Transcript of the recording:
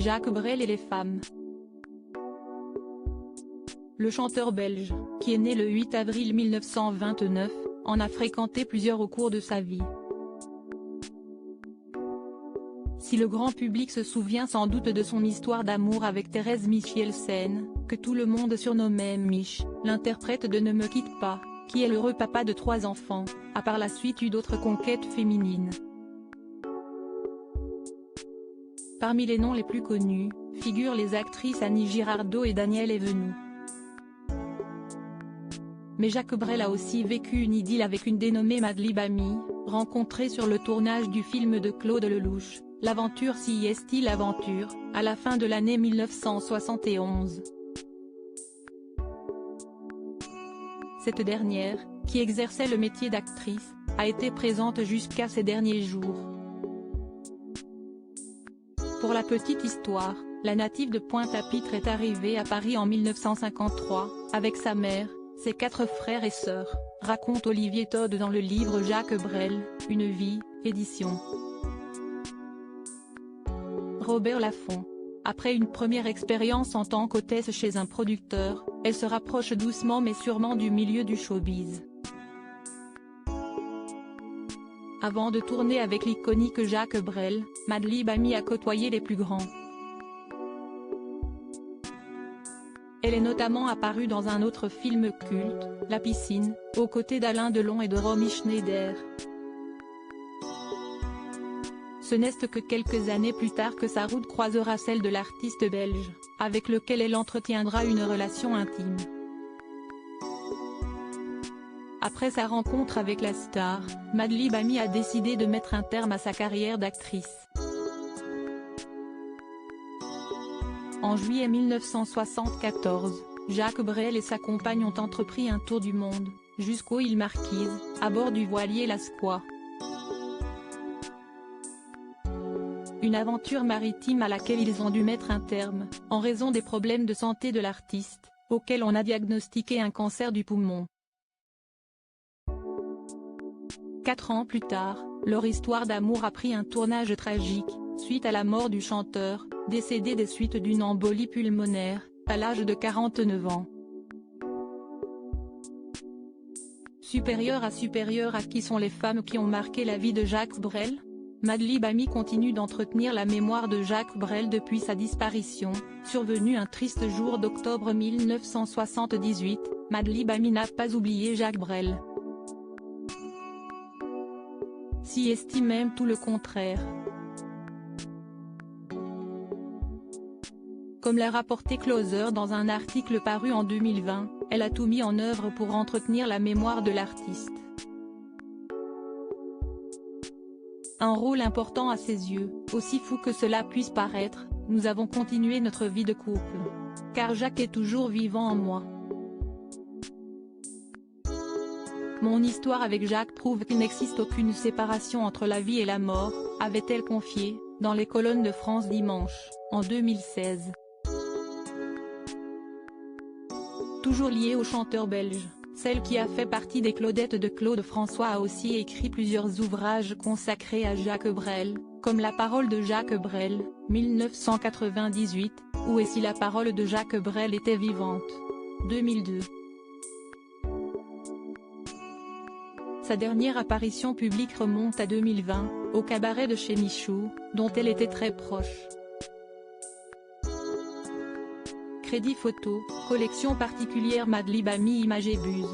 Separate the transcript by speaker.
Speaker 1: Jacques Brel et les femmes. Le chanteur belge, qui est né le 8 avril 1929, en a fréquenté plusieurs au cours de sa vie. Si le grand public se souvient sans doute de son histoire d'amour avec Thérèse Michelsen, que tout le monde surnommait Mich, l'interprète de Ne me quitte pas, qui est l'heureux papa de 3 enfants, a par la suite eu d'autres conquêtes féminines. Parmi les noms les plus connus, figurent les actrices Annie Girardot et Danielle Evenou. Mais Jacques Brel a aussi vécu une idylle avec une dénommée Madly Bamy, rencontrée sur le tournage du film de Claude Lelouch, L'aventure si est-il l'aventure, à la fin de l'année 1971. Cette dernière, qui exerçait le métier d'actrice, a été présente jusqu'à ses derniers jours. Pour la petite histoire, la native de Pointe-à-Pitre est arrivée à Paris en 1953, avec sa mère, ses 4 frères et sœurs, raconte Olivier Todd dans le livre Jacques Brel, Une vie, édition Robert Laffont. Après une première expérience en tant qu'hôtesse chez un producteur, elle se rapproche doucement mais sûrement du milieu du showbiz. Avant de tourner avec l'iconique Jacques Brel, Madly Bamy a côtoyé les plus grands. Elle est notamment apparue dans un autre film culte, La piscine, aux côtés d'Alain Delon et de Romy Schneider. Ce n'est que quelques années plus tard que sa route croisera celle de l'artiste belge, avec lequel elle entretiendra une relation intime. Après sa rencontre avec la star, Madly Bamy a décidé de mettre un terme à sa carrière d'actrice. En juillet 1974, Jacques Brel et sa compagne ont entrepris un tour du monde, jusqu'aux îles Marquises, à bord du voilier Lasquois. Une aventure maritime à laquelle ils ont dû mettre un terme, en raison des problèmes de santé de l'artiste, auquel on a diagnostiqué un cancer du poumon. 4 ans plus tard, leur histoire d'amour a pris un tournage tragique, suite à la mort du chanteur, décédé des suites d'une embolie pulmonaire, à l'âge de 49 ans. Supérieure à qui sont les femmes qui ont marqué la vie de Jacques Brel? Madly Bamy continue d'entretenir la mémoire de Jacques Brel depuis sa disparition, survenue un triste jour d'octobre 1978, Madly Bamy n'a pas oublié Jacques Brel. Si estime même tout le contraire. Comme l'a rapporté Closer dans un article paru en 2020, elle a tout mis en œuvre pour entretenir la mémoire de l'artiste. Un rôle important à ses yeux, aussi fou que cela puisse paraître, nous avons continué notre vie de couple. Car Jacques est toujours vivant en moi. Mon histoire avec Jacques prouve qu'il n'existe aucune séparation entre la vie et la mort, avait-elle confié, dans les colonnes de France Dimanche, en 2016. Toujours liée au chanteur belge, celle qui a fait partie des Claudettes de Claude François a aussi écrit plusieurs ouvrages consacrés à Jacques Brel, comme La parole de Jacques Brel, 1998, ou Et si la parole de Jacques Brel était vivante, 2002. Sa dernière apparition publique remonte à 2020, au cabaret de chez Michou, dont elle était très proche. Crédit photo, collection particulière Madly Bamy Images et Buse.